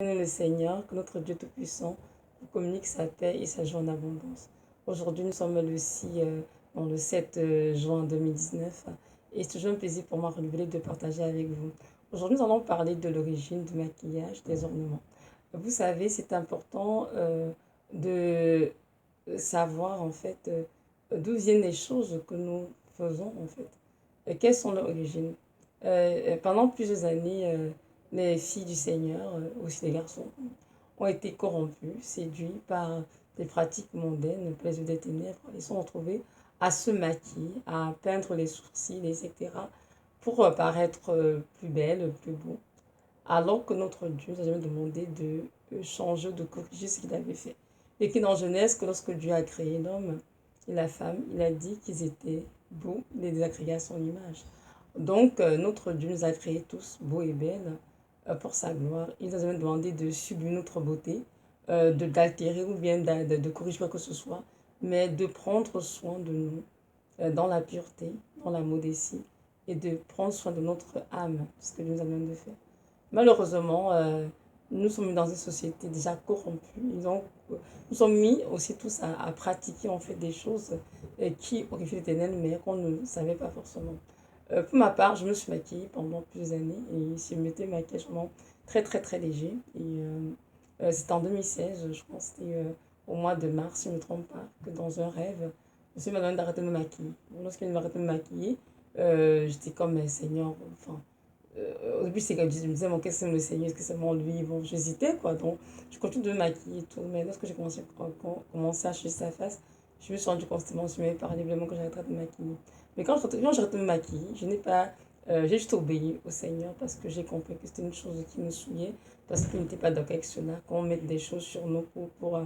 Le Seigneur, que notre Dieu Tout-Puissant vous communique sa paix et sa joie en abondance. Aujourd'hui, nous sommes le 7 juin 2019 et c'est toujours un plaisir pour moi renouvelé de partager avec vous. Aujourd'hui, nous allons parler de l'origine du maquillage, des ornements. Vous savez, c'est important de savoir en fait d'où viennent les choses que nous faisons en fait. Quelles sont leurs origines? Pendant plusieurs années, les filles du Seigneur, aussi les garçons, ont été corrompus, séduits par des pratiques mondaines, le plaisir des ténèbres. Ils sont retrouvés à se maquiller, à peindre les sourcils, etc., pour paraître plus belles, plus beaux. Alors que notre Dieu nous a jamais demandé de changer, de corriger ce qu'il avait fait. Et que dans Genèse, que lorsque Dieu a créé l'homme et la femme, il a dit qu'ils étaient beaux, il les a créés à son image. Donc, notre Dieu nous a créés tous beaux et belles pour sa gloire. Il nous a jamais demandé de subir notre beauté, d'altérer ou bien de corriger quoi que ce soit, mais de prendre soin de nous dans la pureté, dans la modestie et de prendre soin de notre âme, ce que Dieu nous a demandé de faire. Malheureusement, nous sommes dans une société déjà corrompue. Nous sommes mis aussi tous à pratiquer en fait des choses qui auraient l'éternel, mais qu'on ne savait pas forcément. Pour ma part, je me suis maquillée pendant plusieurs années et je mettais un maquillage vraiment très très très léger. C'était en 2016, je pense, c'était au mois de mars, si je ne me trompe pas, que dans un rêve, je me suis demandé d'arrêter de me maquiller. Lorsqu'il m'a arrêté de me maquiller, j'étais comme un seigneur, enfin, au début, c'est comme je me disais, bon, qu'est-ce que c'est le Seigneur, est-ce que c'est mon lui? Bon, j'hésitais, quoi. Donc, je continue de me maquiller et tout. Mais lorsque j'ai commencé à changer sa face, je me suis rendu compte que c'était mon Seigneur par vraiment que j'arrêtais de me maquiller. Mais quand j'arrête de me maquiller, je n'ai pas. J'ai juste obéi au Seigneur parce que j'ai compris que c'était une chose qui me souillait, parce qu'il n'était pas d'accord avec cela, qu'on mette des choses sur nos peaux pour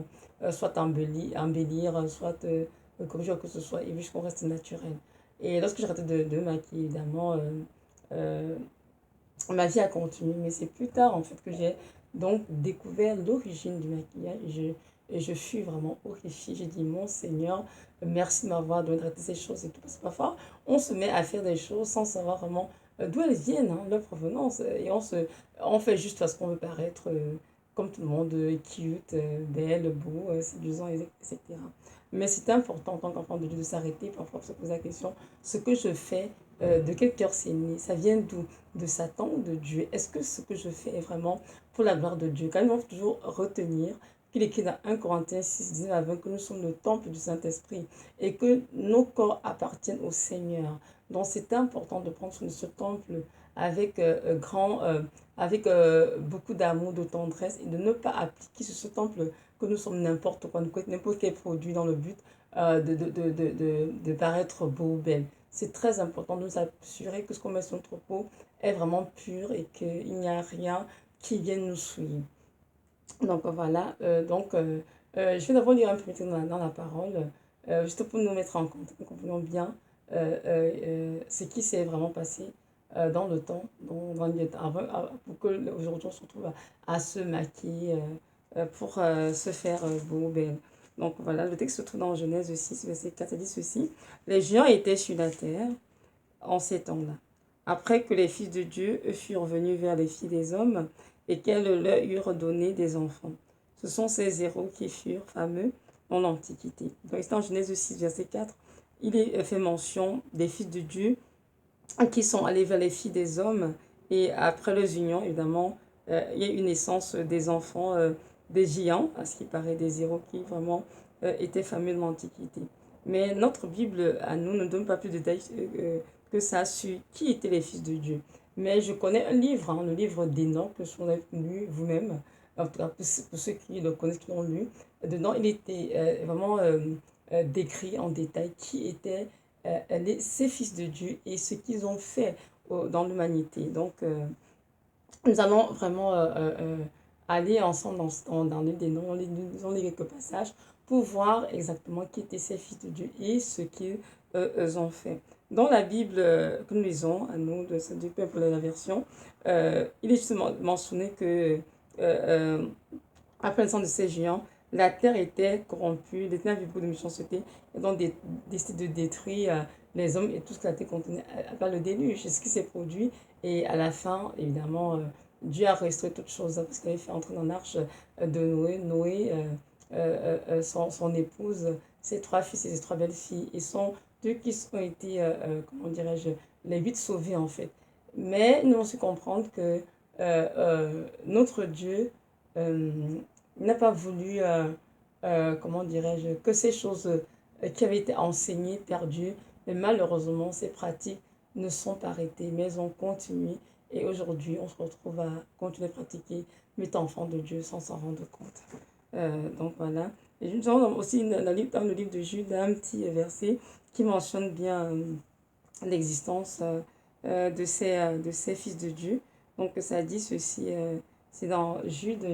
soit embellir, soit corriger quoi que ce soit, et juste qu'on reste naturel. Et lorsque j'arrêtais de me maquiller, évidemment, euh, ma vie a continué, mais c'est plus tard en fait que j'ai donc découvert l'origine du maquillage et je suis vraiment horrifiée. J'ai dit, mon Seigneur, merci de m'avoir donné de traiter ces choses et tout. Parce que parfois, on se met à faire des choses sans savoir vraiment d'où elles viennent, hein, leur provenance. Et on fait juste parce qu'on veut paraître comme tout le monde, cute, belle, beau, séduisant, etc. Mais c'est important en tant qu'enfant de Dieu de s'arrêter, parfois de se poser la question, ce que je fais, de quel cœur c'est né, ça vient d'où? De Satan ou de Dieu? Est-ce que ce que je fais est vraiment pour la gloire de Dieu? Quand même, il faut toujours retenir qu'il est écrit dans 1 Corinthiens 6, 19 à 20 que nous sommes le temple du Saint-Esprit et que nos corps appartiennent au Seigneur. Donc c'est important de prendre soin de ce temple avec, avec beaucoup d'amour, de tendresse et de ne pas appliquer sur ce temple que nous sommes n'importe quoi, n'importe quel produit dans le but de paraître beau ou belle. C'est très important de nous assurer que ce qu'on met sur notre peau est vraiment pur et qu'il n'y a rien qui vienne nous souiller. Donc voilà, je vais d'abord lire un peu dans la parole, juste pour nous mettre en compte, nous comprenons bien ce qui s'est vraiment passé dans le temps, pour que aujourd'hui on se retrouve à se maquiller pour se faire beau, belle. Donc voilà, le texte se trouve dans Genèse 6, verset 4, ça dit ceci. Les géants étaient sur la terre en ces temps-là. Après que les fils de Dieu furent venus vers les filles des hommes et qu'elles leur eurent donné des enfants. Ce sont ces héros qui furent fameux dans l'Antiquité. Donc, ici, en Genèse 6, verset 4, il est fait mention des fils de Dieu qui sont allés vers les filles des hommes. Et après les unions, évidemment, il y a une naissance des enfants, des géants, à ce qui paraît des héros qui vraiment étaient fameux de l'Antiquité. Mais notre Bible, à nous, ne donne pas plus de détails que ça sur qui étaient les fils de Dieu. Mais je connais un livre, hein, le livre d'Enoch, que vous avez lu vous-même, en tout cas pour ceux qui le connaissent, qui l'ont lu. Dedans, il était vraiment décrit en détail qui étaient ces fils de Dieu et ce qu'ils ont fait dans l'humanité. Donc, nous allons vraiment aller ensemble dans l'île des noms, dans les quelques passages, pour voir exactement qui étaient ces fils de Dieu et ce qu'ils ont fait. Dans la Bible que nous lisons, à nous, du peuple de la version, il est justement mentionné que après le sang de ces géants, la terre était corrompue, les ténèbres avaient beaucoup de méchanceté, et donc décidé de détruire les hommes et tout ce que la terre contenait par le déluge. C'est ce qui s'est produit, et à la fin, évidemment, Dieu a restauré toutes choses parce qu'il avait fait entrer dans l'arche de Noé. Son épouse, ses trois fils et ses trois belles-filles. Ils sont deux qui ont été, comment dirais-je, les huit sauvés en fait. Mais nous avons su comprendre que notre Dieu euh, n'a pas voulu, comment dirais-je, que ces choses qui avaient été enseignées perdurent. Mais malheureusement, ces pratiques ne sont pas arrêtées, mais elles ont continué. Et aujourd'hui, on se retrouve à continuer à pratiquer, étant enfant de Dieu sans s'en rendre compte. Donc voilà. Et nous avons aussi dans le livre de Jude un petit verset qui mentionne bien l'existence de ces fils de Dieu. Donc ça dit ceci, c'est dans Jude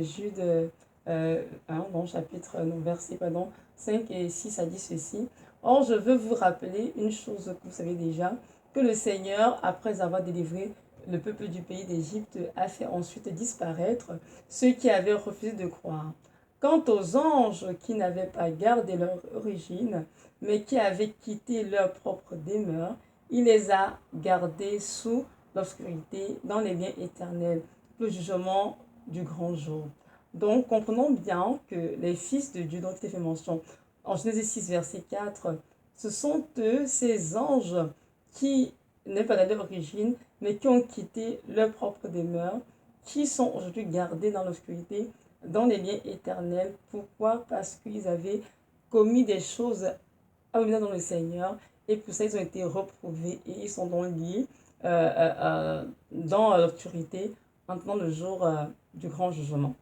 dans chapitre, non, verset, pardon, 5 et 6, ça dit ceci. Or, je veux vous rappeler une chose que vous savez déjà, que le Seigneur, après avoir délivré le peuple du pays d'Égypte, a fait ensuite disparaître ceux qui avaient refusé de croire. Quant aux anges qui n'avaient pas gardé leur origine, mais qui avaient quitté leur propre demeure, il les a gardés sous l'obscurité dans les liens éternels, le jugement du grand jour. Donc, comprenons bien que les fils de Dieu dont il est fait mention en Genèse 6, verset 4, ce sont eux, ces anges, qui n'ont pas gardé l'origine, mais qui ont quitté leur propre demeure, qui sont aujourd'hui gardés dans l'obscurité, dans les liens éternels. Pourquoi? Parce qu'ils avaient commis des choses abominables dans le Seigneur, et pour ça ils ont été reprouvés, et ils sont donc liés dans l'obscurité, maintenant le jour du grand jugement.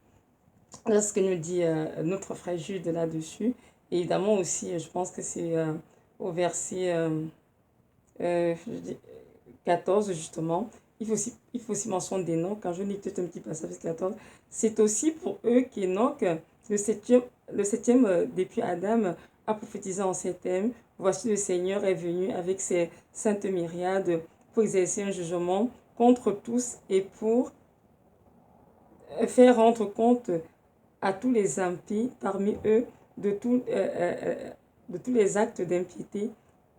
Là, ce que nous dit notre frère Jude là-dessus. Et évidemment aussi, je pense que c'est au verset 14, justement. Il faut aussi mentionner d'Enoch. Quand je lis peut-être un petit passage 14, c'est aussi pour eux qu'Enoch, le septième depuis Adam, a prophétisé en ces thèmes. Voici le Seigneur est venu avec ses saintes myriades pour exercer un jugement contre tous et pour faire rendre compte à tous les impies parmi eux de, de tous les actes d'impiété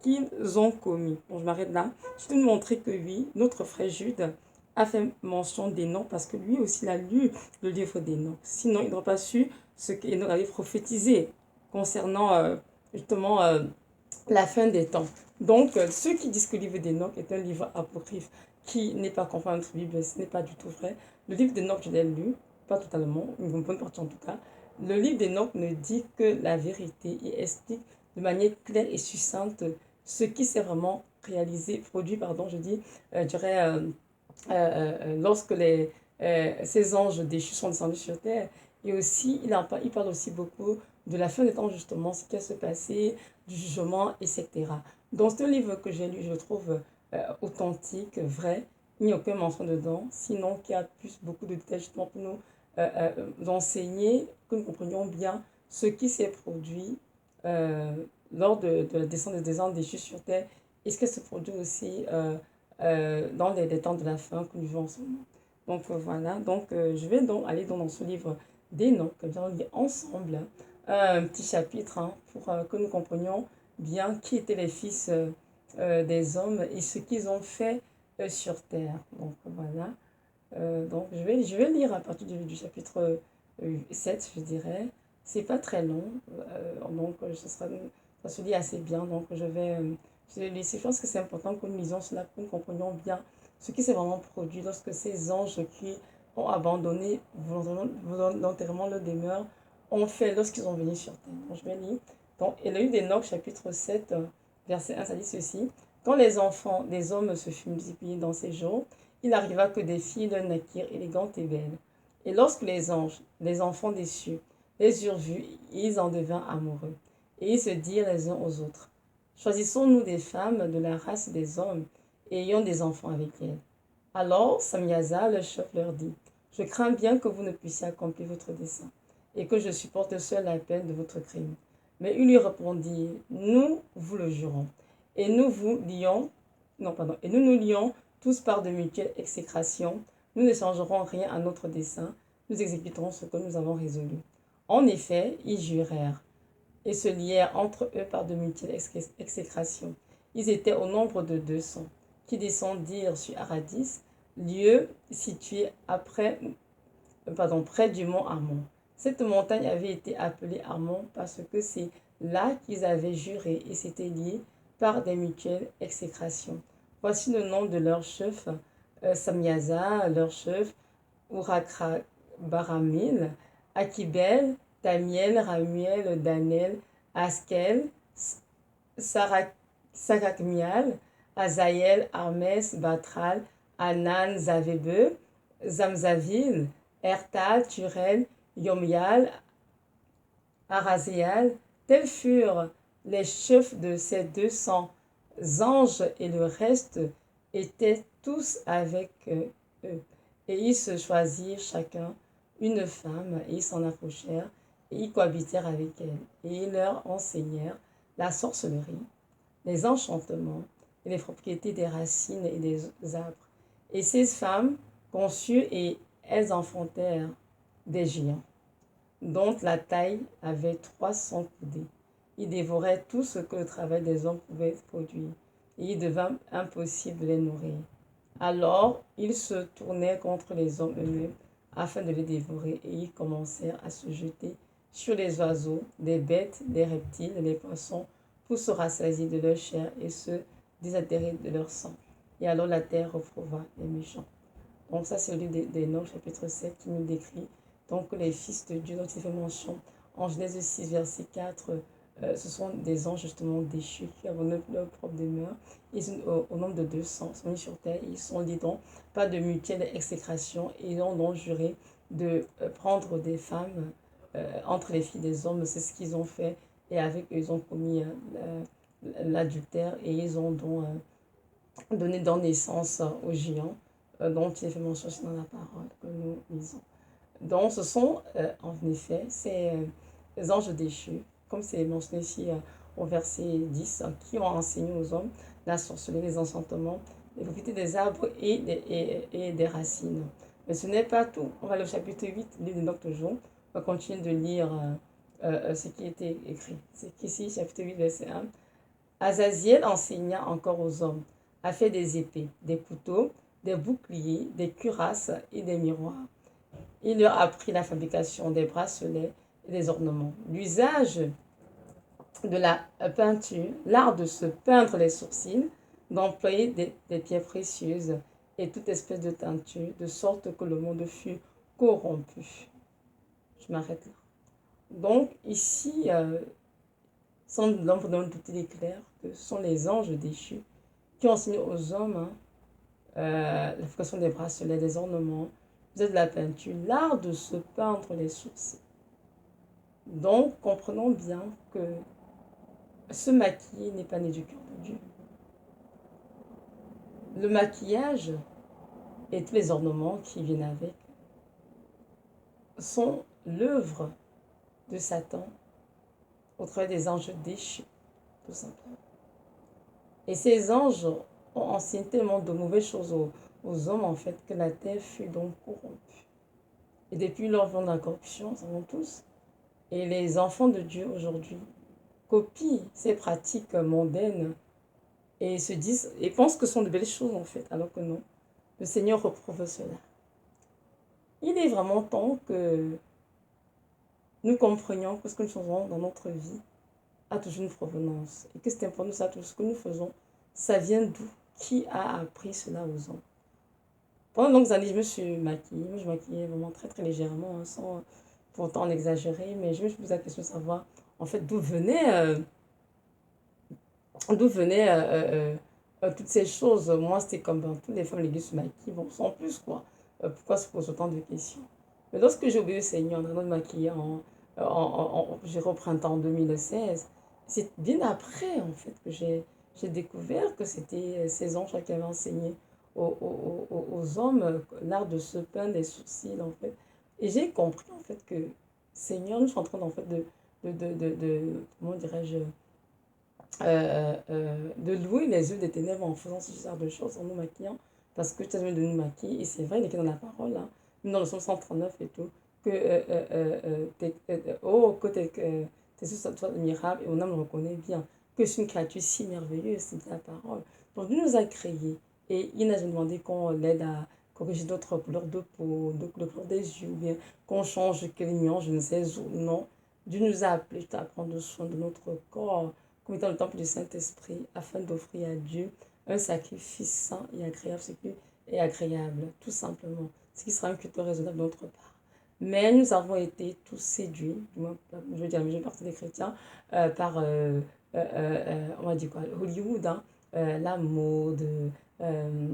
qu'ils ont commis. Bon, je m'arrête là. Je vais nous montrer que oui, notre frère Jude a fait mention d'Enoch parce que lui aussi il a lu le livre d'Enoch. Sinon, il n'aurait pas su ce qu'Enoch avait prophétisé concernant justement la fin des temps. Donc, ceux qui disent que le livre d'Enoch est un livre apocryphe qui n'est pas conforme à notre Bible, ce n'est pas du tout vrai. Le livre d'Enoch, je l'ai lu, pas totalement, une bonne partie en tout cas. Le livre d'Enoch ne dit que la vérité et explique de manière claire et succincte ce qui s'est vraiment réalisé, produit, pardon, je dis, je dirais, lorsque ces anges déchus sont descendus sur terre. Et aussi, il parle aussi beaucoup de la fin des temps, justement, ce qui va se passer, du jugement, etc. Donc, c'est un livre que j'ai lu, je le trouve authentique, vrai. Il n'y a aucun mensonge dedans, sinon qu'il y a plus beaucoup de détails justement pour nous enseigner, que nous comprenions bien ce qui s'est produit lors de la descente des anges déchus sur terre et ce qui se produit aussi dans les temps de la fin que nous vivons en ce moment. Donc voilà, donc je vais donc aller dans ce livre d'Enoch, que nous allons lire ensemble un petit chapitre pour que nous comprenions bien qui étaient les fils des hommes et ce qu'ils ont fait sur terre. Donc voilà, donc je vais lire à partir du chapitre 7, je dirais. C'est pas très long, donc ça se lit assez bien. Donc je pense que c'est important que nous lisions cela, que nous comprenions bien ce qui s'est vraiment produit lorsque ces anges qui ont abandonné volontairement leur demeure ont fait lorsqu'ils sont venus sur terre. Donc je vais lire. Donc, et le livre d'Enoch, chapitre 7, verset 1, ça dit ceci. Quand les enfants des hommes se furent multipliés dans ces jours, il arriva que des filles leur naquirent élégantes et belles. Et lorsque les anges, les enfants des cieux, les eurent vues, ils en devinrent amoureux. Et ils se dirent les uns aux autres, choisissons-nous des femmes de la race des hommes et ayons des enfants avec elles. Alors Samyaza, le chef, leur dit, je crains bien que vous ne puissiez accomplir votre dessein et que je supporte seul la peine de votre crime. Mais ils lui répondirent, nous vous le jurons, et nous vous lions, non pardon, et nous nous lions tous par de mutuelles exécrations, nous ne changerons rien à notre dessein, nous exécuterons ce que nous avons résolu. En effet, ils jurèrent et se lièrent entre eux par de mutuelles exécrations. Ils étaient au nombre de 200, qui descendirent sur Aradis, lieu situé près du mont Hermon. Cette montagne avait été appelée Hermon parce que c'est là qu'ils avaient juré et s'étaient liés par des mutuelles exécrations. Voici le nom de leur chef, Samyaza, leur chef, Baramil, Akibel, Tamiel, Ramuel, Danel, Askel, Sarakmial, Azaël, Armès, Batral, Anan, Zavebe, Zamzavil, Ertal, Turel, Yomial, Arazial. Tels furent les chefs de ces 200 anges et le reste étaient tous avec eux. Et ils se choisirent chacun une femme et ils s'en approchèrent et ils cohabitèrent avec elle. Et ils leur enseignèrent la sorcellerie, les enchantements et les propriétés des racines et des arbres. Et ces femmes conçurent et elles enfantèrent des géants, dont la taille avait 300 coudées. Ils dévoraient tout ce que le travail des hommes pouvait produire, et il devint impossible de les nourrir. Alors ils se tournèrent contre les hommes eux-mêmes afin de les dévorer, et ils commencèrent à se jeter sur les oiseaux, les bêtes, les reptiles, les poissons, pour se rassasier de leur chair et se désaltérer de leur sang. Et alors la terre reprouva les méchants. Donc ça, c'est le livre des Nombres, chapitre 7, qui nous décrit donc les fils de Dieu dont il fait mention. En Genèse 6, verset 4, ce sont des anges justement déchus qui ont leur propre demeure. Ils sont au nombre de 200, ils sont mis sur terre, ils sont liés donc pas de mutuelle exécration et ils ont donc juré de prendre des femmes entre les filles des hommes. C'est ce qu'ils ont fait et avec eux, ils ont commis l'adultère et ils ont donc donné dans naissance aux géants dont il est fait mention dans la parole que nous lisons. Donc ce sont en effet ces anges déchus, comme c'est mentionné ici au verset 10, qui ont enseigné aux hommes la sorcellerie, les enchantements, les propriétés des arbres et des racines. Mais ce n'est pas tout. On va aller au chapitre 8, livre de Enoch toujours. On va continuer de lire ce qui était écrit. C'est qu'ici, chapitre 8, verset 1. Azaziel enseigna encore aux hommes à faire des épées, des couteaux, des boucliers, des cuirasses et des miroirs. Il leur apprit la fabrication des bracelets et des ornements, l'usage de la peinture, l'art de se peindre les sourcils, d'employer des pierres précieuses et toute espèce de teinture, de sorte que le monde fût corrompu. Je m'arrête là. Donc ici, sans l'ombre d'un doute, il est clair que ce sont les anges déchus qui ont enseigné aux hommes la fabrication des bracelets, des ornements, de la peinture, l'art de se peindre les sourcils. Donc, comprenons bien que se maquiller n'est pas né du cœur de Dieu. Le maquillage et tous les ornements qui viennent avec sont l'œuvre de Satan au travers des anges déchus, tout simplement. Et ces anges ont enseigné tellement de mauvaises choses aux hommes, en fait, que la terre fut donc corrompue. Et depuis l'enfant de la corruption, nous savons tous, et les enfants de Dieu aujourd'hui copient ces pratiques mondaines et se disent et pensent que ce sont de belles choses en fait, alors que non. Le Seigneur reprouve cela. Il est vraiment temps que nous comprenions que ce que nous faisons dans notre vie a toujours une provenance et que c'est important de savoir tout ce que nous faisons, ça vient d'où? Qui a appris cela aux hommes? Pendant de longues années, je me suis maquillée. Je maquillais vraiment très très légèrement, sans pourtant en exagérer, mais je me suis posé la question de savoir en fait d'où venaient toutes ces choses. Moi, c'était comme toutes les femmes, l'église se maquillent, bon, sans plus quoi. Pourquoi se pose autant de questions? Mais lorsque j'ai oublié le Seigneur, en train de maquiller j'ai repris un temps en 2016, c'est bien après en fait que j'ai découvert que c'était ces anges qui avaient enseigné aux hommes l'art de se peindre les sourcils en fait. Et j'ai compris en fait que Seigneur, nous sommes en train en fait comment dirais-je, de louer les yeux des ténèbres en faisant ce genre de choses, en nous maquillant, parce que tu as besoin de nous maquiller, et c'est vrai, il est écrit dans la parole, hein, dans le psaume 139 et tout, que tes yeux sont admirables et mon âme le reconnaît bien, que c'est une créature si merveilleuse, c'est la parole. Donc, il nous a créés, et il nous a demandé qu'on l'aide corriger notre couleur de peau, le couleur des yeux, ou bien qu'on change quelques nuances, je ne sais où. Non. Dieu nous a appelés à prendre soin de notre corps comme étant le temple du Saint-Esprit afin d'offrir à Dieu un sacrifice saint et agréable, ce qui est agréable, tout simplement, ce qui sera un culte raisonnable de notre part. Mais nous avons été tous séduits, je veux dire la majeure partie des chrétiens, par, on va dire quoi, Hollywood, hein, la mode, euh,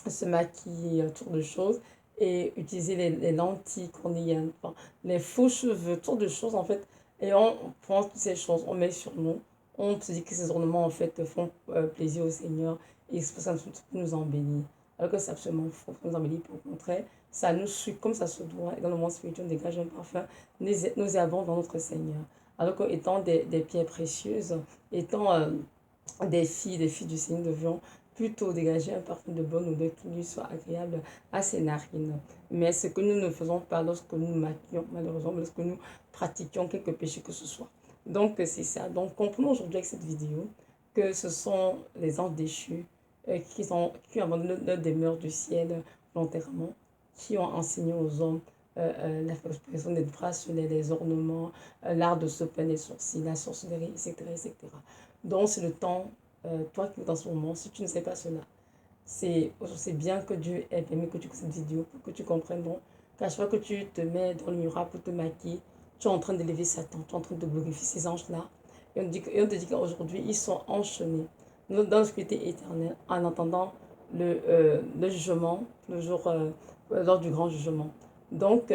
se maquiller, autour de choses, et utiliser les lentilles cornéennes, enfin, les faux cheveux, autour de choses en fait. Et on prend toutes ces choses, on met sur nous. On se dit que ces ornements en fait font plaisir au Seigneur et c'est pour ça que ça nous embellit. Alors que c'est absolument faux, ça nous embellit, au contraire, ça nous suit comme ça se doit. Et dans le monde spirituel, on dégage un parfum nauséabond dans notre Seigneur. Alors qu'étant des pierres précieuses, étant des filles du Seigneur, devions plutôt dégager un parfum de bonne odeur qui lui soit agréable à ses narines. Mais ce que nous ne faisons pas lorsque nous nous maquillons, malheureusement, lorsque nous pratiquions quelque péché que ce soit. Donc, c'est ça. Donc, comprenons aujourd'hui avec cette vidéo que ce sont les anges déchus qui ont abandonné leur demeure du ciel volontairement, qui ont enseigné aux hommes la fabrication des bracelets, les ornements, l'art de se peindre les sourcils, la sorcellerie, etc., etc. Donc, c'est le temps, toi qui es dans ce moment, si tu ne sais pas cela, c'est bien que Dieu ait permis que tu fasses cette vidéo pour que tu comprennes donc qu'à chaque fois que tu te mets dans le miroir pour te maquiller, tu es en train d'élever Satan, tu es en train de glorifier ces anges-là. Et on te dit qu'aujourd'hui, ils sont enchaînés dans l'obscurité éternelle en attendant le jugement, le jour, lors du grand jugement. Donc,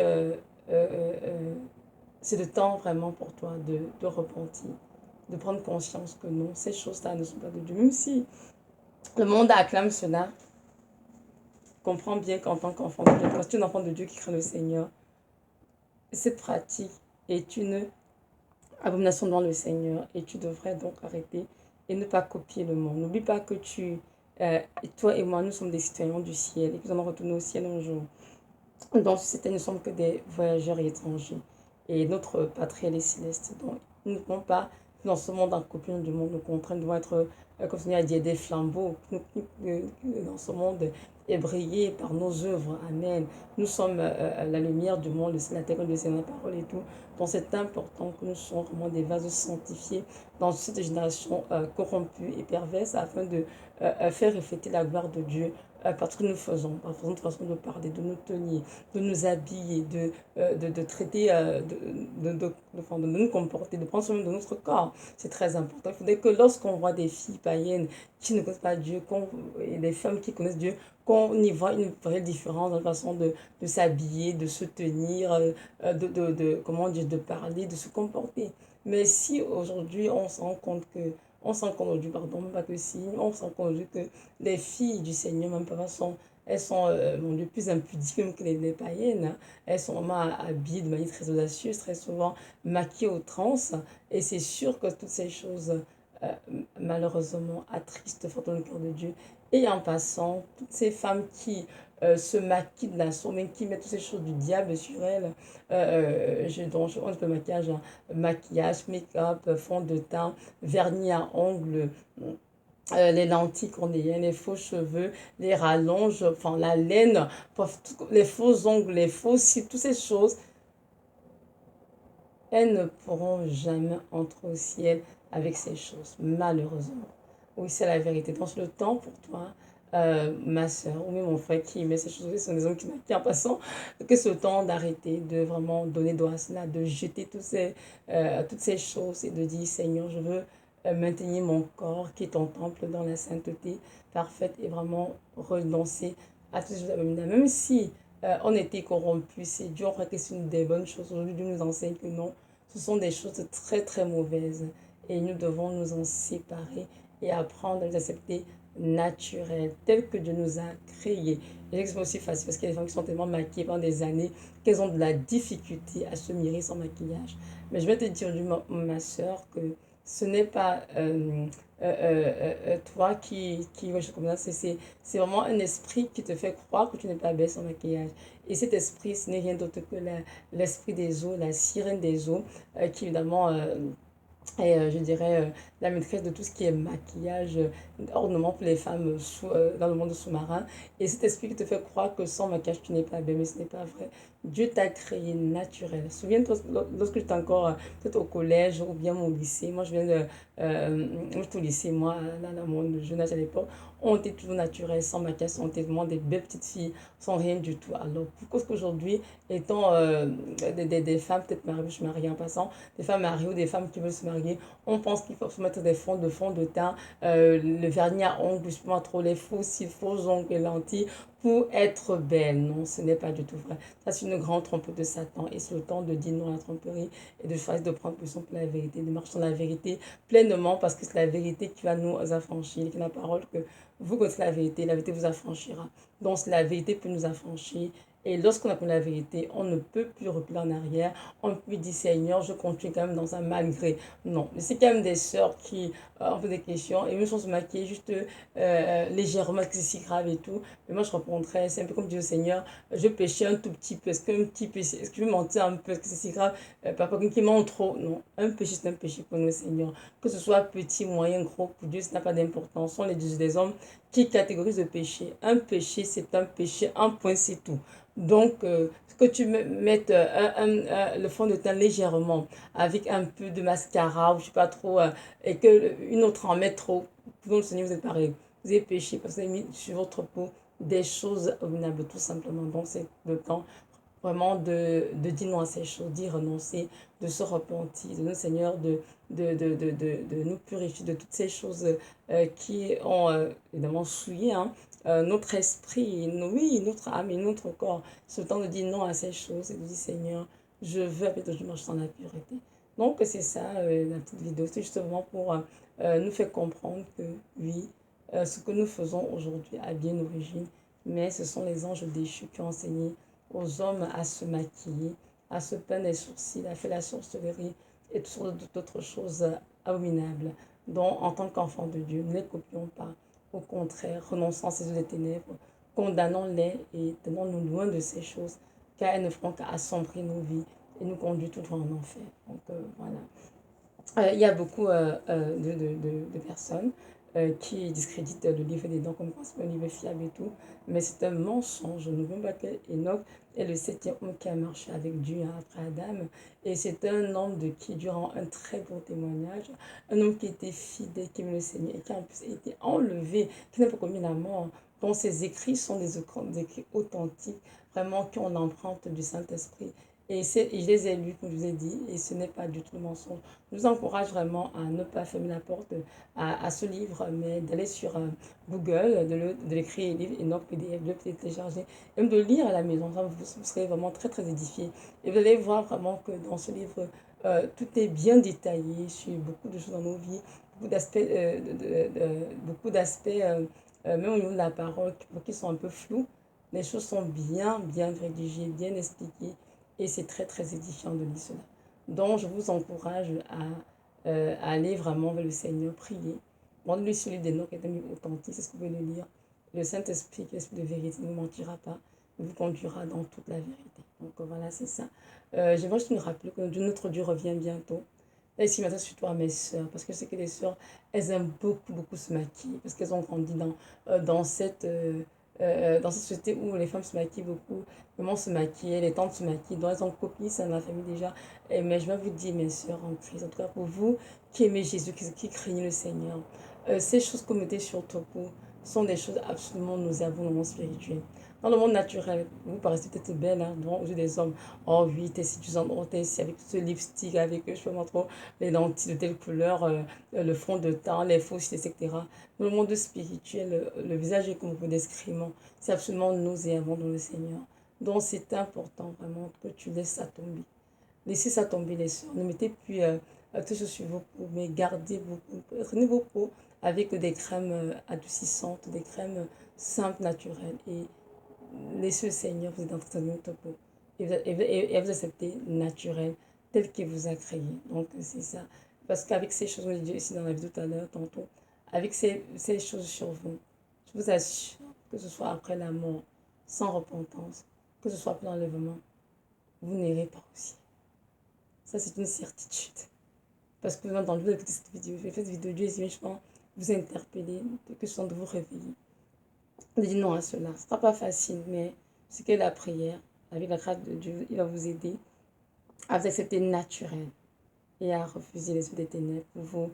c'est le temps vraiment pour toi de repentir, de prendre conscience que non, ces choses-là ne sont pas de Dieu. Même si le monde acclame cela, comprends bien qu'en tant qu'enfant de Dieu, quand tu es un enfant de Dieu qui craint le Seigneur, cette pratique est une abomination devant le Seigneur et tu devrais donc arrêter et ne pas copier le monde. N'oublie pas que toi et moi, nous sommes des citoyens du ciel et que nous allons retourner au ciel un jour. Donc, c'était, nous ne sommes que des voyageurs et étrangers. Et notre patrie, elle est céleste. Donc, nous ne pouvons pas, dans ce monde en copiant du monde, nous contraindre, nous devons être, continuer à dire des flambeaux, dans ce monde, et briller par nos œuvres. Amen. Nous sommes la lumière du monde, la terre de la parole et tout. Donc, c'est important que nous soyons vraiment des vases sanctifiés dans cette génération corrompue et perverse afin de faire refléter la gloire de Dieu par ce que nous faisons, par notre façon de parler, de nous tenir, de nous habiller, de traiter, enfin, de nous comporter, de prendre soin de notre corps. C'est très important. Il faudrait que lorsqu'on voit des filles païennes qui ne connaissent pas Dieu, et des femmes qui connaissent Dieu, qu'on y voit une vraie différence dans la façon de s'habiller, de se tenir, comment dire, de parler, de se comporter. Mais si aujourd'hui on se rend compte que on se rend compte aujourd'hui, pardon, pas que si, on se rend compte aujourd'hui que les filles du Seigneur, même pas elles sont mon Dieu, plus impudiques même que les païennes. Hein. Elles sont vraiment habillées de manière très audacieuse, très souvent maquillées aux trans. Et c'est sûr que toutes ces choses, euh, malheureusement, attristent fortement le cœur de Dieu. Et en passant, toutes ces femmes qui se maquillent de la source, qui mettent toutes ces choses du diable sur elles, donc je pense que le maquillage, hein, maquillage, make-up, fond de teint, vernis à ongles, les lentilles cornéennes, les faux cheveux, les rallonges, enfin la laine, les faux ongles, les faux cils, toutes ces choses, elles ne pourront jamais entrer au ciel avec ces choses, malheureusement. Oui, c'est la vérité. Donc, le temps pour toi, ma soeur ou même mon frère qui met ces choses, ce sont des hommes qui en passant, que ce temps d'arrêter, de vraiment donner droit à cela, de jeter toutes ces choses et de dire, Seigneur, je veux maintenir mon corps qui est ton temple dans la sainteté parfaite et vraiment renoncer à toutes ces choses abominables. Même si on était corrompus, c'est Dieu, on croit que c'est une des bonnes choses. Aujourd'hui, Dieu nous enseigne que non, ce sont des choses très très mauvaises et nous devons nous en séparer et apprendre à les accepter naturelles, telles que Dieu nous a créées. Et c'est aussi facile parce qu'il y a des femmes qui sont tellement maquillées pendant des années qu'elles ont de la difficulté à se mirer sans maquillage. Mais je vais te dire, ma soeur, que ce n'est pas toi qui comme ça, c'est vraiment un esprit qui te fait croire que tu n'es pas belle sans maquillage. Et cet esprit, ce n'est rien d'autre que l'esprit des eaux, la sirène des eaux, qui évidemment et je dirais la maîtresse de tout ce qui est maquillage, ornement pour les femmes dans le monde sous-marin. Et cet esprit qui te fait croire que sans maquillage, tu n'es pas belle, mais ce n'est pas vrai. Dieu t'a créé naturel. Souviens-toi, lorsque j'étais encore peut-être au collège ou bien au lycée, moi je viens de... moi j'étais au lycée, moi, dans mon jeune âge à l'époque, on était toujours naturel, sans maquillage, on était vraiment des belles petites filles, sans rien du tout. Alors, pourquoi est-ce qu'aujourd'hui, étant des femmes, peut-être mariées, je suis mariée en passant, des femmes mariées ou des femmes qui veulent se marier, on pense qu'il faut se mettre des fonds de teint, le vernis à ongles, justement trop les faux cils, faux ongles et lentilles pour être belle. Non, ce n'est pas du tout vrai. Ça, c'est une grande trompe de Satan et c'est le temps de dire non à la tromperie et de choisir de prendre position pour la vérité, de marcher dans la vérité pleinement parce que c'est la vérité qui va nous affranchir. C'est la parole que vous connaissez la vérité vous affranchira. Donc, la vérité peut nous affranchir. Et lorsqu'on a la vérité, on ne peut plus reculer en arrière. On ne peut plus dire Seigneur, je continue quand même dans un malgré. Non, mais c'est quand même des sœurs qui ont fait des questions et même sans se maquiller juste légèrement, que c'est si grave et tout. Mais moi, je répondrais, c'est un peu comme dire au Seigneur, je péchais un tout petit peu. Est-ce qu'un petit péché, est-ce que je vais mentir un peu, est-ce que c'est si grave? Pas quelqu'un qui ment trop. Non, un péché, c'est un péché pour nous, Seigneur. Que ce soit petit, moyen, gros, pour Dieu, ça n'a pas d'importance. Ce sont les dieux des hommes qui catégorisent le péché. Un péché, c'est un péché, un point, c'est tout. Donc, que tu mettes le fond de teint légèrement avec un peu de mascara ou je sais pas trop et que une autre en met trop, pour le Seigneur, vous êtes pareil. Vous avez péché parce que vous avez mis sur votre peau des choses abominables tout simplement. Donc, c'est le temps vraiment de dire non à ces choses, d'y renoncer, de se repentir, de nous, Seigneur, de nous purifier de toutes ces choses qui ont évidemment souillé hein, notre esprit, oui, notre âme et notre corps. C'est le temps de dire non à ces choses et de dire, Seigneur, je veux que je marche dans la pureté. Donc, c'est ça, la petite vidéo. C'est justement pour nous faire comprendre que, oui, ce que nous faisons aujourd'hui a bien une origine, mais ce sont les anges déchus qui ont enseigné aux hommes à se maquiller, à se peindre les sourcils, à faire la sorcellerie et toutes sortes d'autres choses abominables. Donc, en tant qu'enfants de Dieu, ne les copions pas. Au contraire, renonçons à ces eaux des ténèbres, condamnons-les et tenons-nous loin de ces choses, car elles ne feront qu'assombrir nos vies et nous conduire tout droit en enfer. Donc, voilà. Il y a beaucoup de personnes qui discréditent le livre des dents comme quoi c'est un livre fiable et tout, mais c'est un mensonge. Nous voyons pas qu'Enoch est le septième homme qui a marché avec Dieu hein, après Adam, et c'est un homme de qui Dieu rend un très beau témoignage, un homme qui était fidèle, qui aimait le Seigneur et qui a en plus été enlevé, qui n'a pas commis la mort, dont ses écrits sont des écrits authentiques, vraiment qui ont l'empreinte du Saint-Esprit. Et je les ai lus, comme je vous ai dit, et ce n'est pas du tout le mensonge. Je vous encourage vraiment à ne pas fermer la porte à ce livre, mais d'aller sur Google, de l'écrire, livre Enoch PDF, de le télécharger, et même de lire à la maison. Ça, vous serez vraiment très, très édifié. Et vous allez voir vraiment que dans ce livre, tout est bien détaillé sur beaucoup de choses dans nos vies, beaucoup d'aspects même au niveau de la parole, qui sont un peu flous. Les choses sont bien, bien rédigées, bien expliquées, et c'est très, très édifiant de lire cela. Donc, je vous encourage à aller vraiment vers le Seigneur, prier. Demandez-lui sur l'île d'Enoch est un livre authentique, c'est ce que vous pouvez le lire. Le Saint-Esprit, l'Esprit de vérité, ne vous mentira pas, il vous conduira dans toute la vérité. Donc voilà, c'est ça. J'aimerais juste me rappeler que notre Dieu revient bientôt. Là, ici, maintenant, surtout à mes sœurs, parce que je sais que les sœurs, elles aiment beaucoup, beaucoup se maquiller, parce qu'elles ont grandi dans cette société où les femmes se maquillent beaucoup, maman se maquille, les tantes se maquillent, donc elles ont copié ça dans la famille déjà. Mais je vais vous dire, mes sœurs en Christ, en tout cas pour vous qui aimez Jésus, qui craignez le Seigneur, ces choses que vous mettez sur votre peau sont des choses absolument nauséabondes spirituelles. Dans le monde naturel, vous paraissez peut-être belle hein, devant aux yeux des hommes. Oh oui, t'es séduisante, oh t'es ici avec ce lipstick, avec je sais pas trop, les lentilles de telle couleur, le fond de teint, les faux cils, etc. Dans le monde spirituel, le visage est comme des excréments. C'est absolument nauséabond dans le Seigneur. Donc c'est important vraiment que tu laisses ça tomber. Laissez ça tomber les soeurs. Ne mettez plus tout ce sur vos peaux, mais gardez beaucoup. Prenez vos peaux avec des crèmes adoucissantes, des crèmes simples, naturelles. Et laissez le Seigneur vous entretenir votre peau. Et vous accepter naturel, tel qu'il vous a créé. Donc c'est ça. Parce qu'avec ces choses, je disais ici dans la vidéo tout à l'heure, tantôt, avec ces choses sur vous, je vous assure que ce soit après la mort, sans repentance, que ce soit après l'enlèvement, vous n'irez pas aussi. Ça, c'est une certitude. Parce que dans le vous écoutez cette vidéo, j'ai fait cette vidéo, Dieu est vachement vous interpeller, que ce soit de vous réveiller. De dire non à cela. Ce ne sera pas facile, mais c'est que la prière, avec la grâce de Dieu, il va vous aider à vous accepter naturel et à refuser les yeux des ténèbres pour vous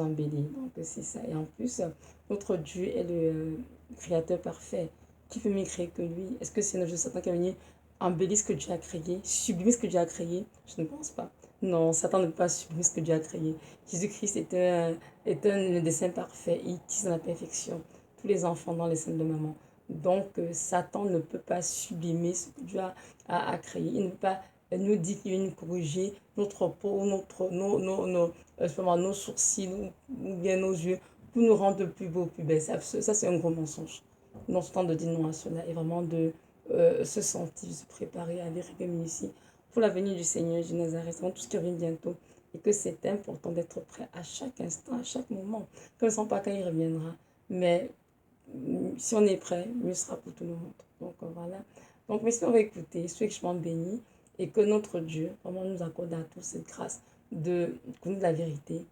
embellir. Donc c'est ça. Et en plus, notre Dieu est le créateur parfait. Qui peut mieux créer que lui? Est-ce que c'est notre Dieu Satan qui va venir embellir ce que Dieu a créé, sublimer ce que Dieu a créé? Je ne pense pas. Non, Satan ne peut pas sublimer ce que Dieu a créé. Jésus-Christ est un dessein parfait. Il utilise la perfection. Tous les enfants dans les seins de maman. Donc, Satan ne peut pas sublimer ce que Dieu a créé. Il ne peut pas nous dit qu'il vient nous corriger notre peau, nos sourcils, ou bien nos yeux, pour nous rendre plus beaux, plus belles. Ça c'est un gros mensonge. Non, c'est temps de dire non à cela et vraiment de se sentir, se préparer à aller réunion ici pour la venue du Seigneur de Nazareth, tout ce qui revient bientôt. Et que c'est important d'être prêt à chaque instant, à chaque moment. Que ne sent pas quand il reviendra. Mais si on est prêt, mieux sera pour tout le monde. Donc voilà. Donc merci on va écouter, soyez extrêmement bénis et que notre Dieu vraiment nous accorde à tous cette grâce de connaître la vérité,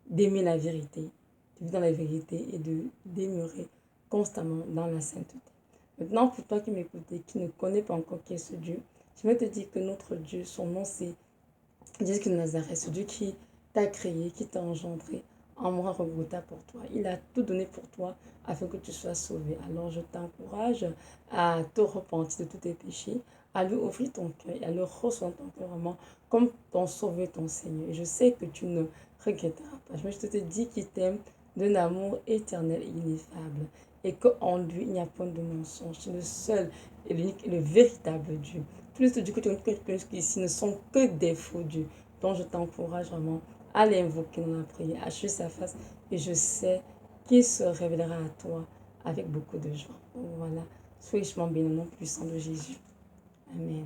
d'aimer la vérité, de vivre dans la vérité et de demeurer constamment dans la sainteté. Maintenant, pour toi qui m'écoutes et qui ne connais pas encore qui est ce Dieu, je vais te dire que notre Dieu, son nom c'est Jésus de Nazareth, ce Dieu qui t'a créé, qui t'a engendré, en mourant à Golgotha pour toi. Il a tout donné pour toi afin que tu sois sauvé. Alors je t'encourage à te repentir de tous tes péchés, à lui offrir ton cœur et à le recevoir ton cœur vraiment comme ton sauveur, ton Seigneur. Et je sais que tu ne regretteras pas. Je te dis qu'il t'aime d'un amour éternel et ineffable et qu'en lui, il n'y a point de mensonge. C'est le seul et l'unique et le véritable Dieu. Tous les autres dieux que tu connais ici ne sont que des faux dieux. Donc je t'encourage vraiment à l'invoquer dans la prière, à chercher sa face. Et je sais qu'il se révélera à toi avec beaucoup de joie. Donc voilà, soyez béni au nom puissant de Jésus. Amen.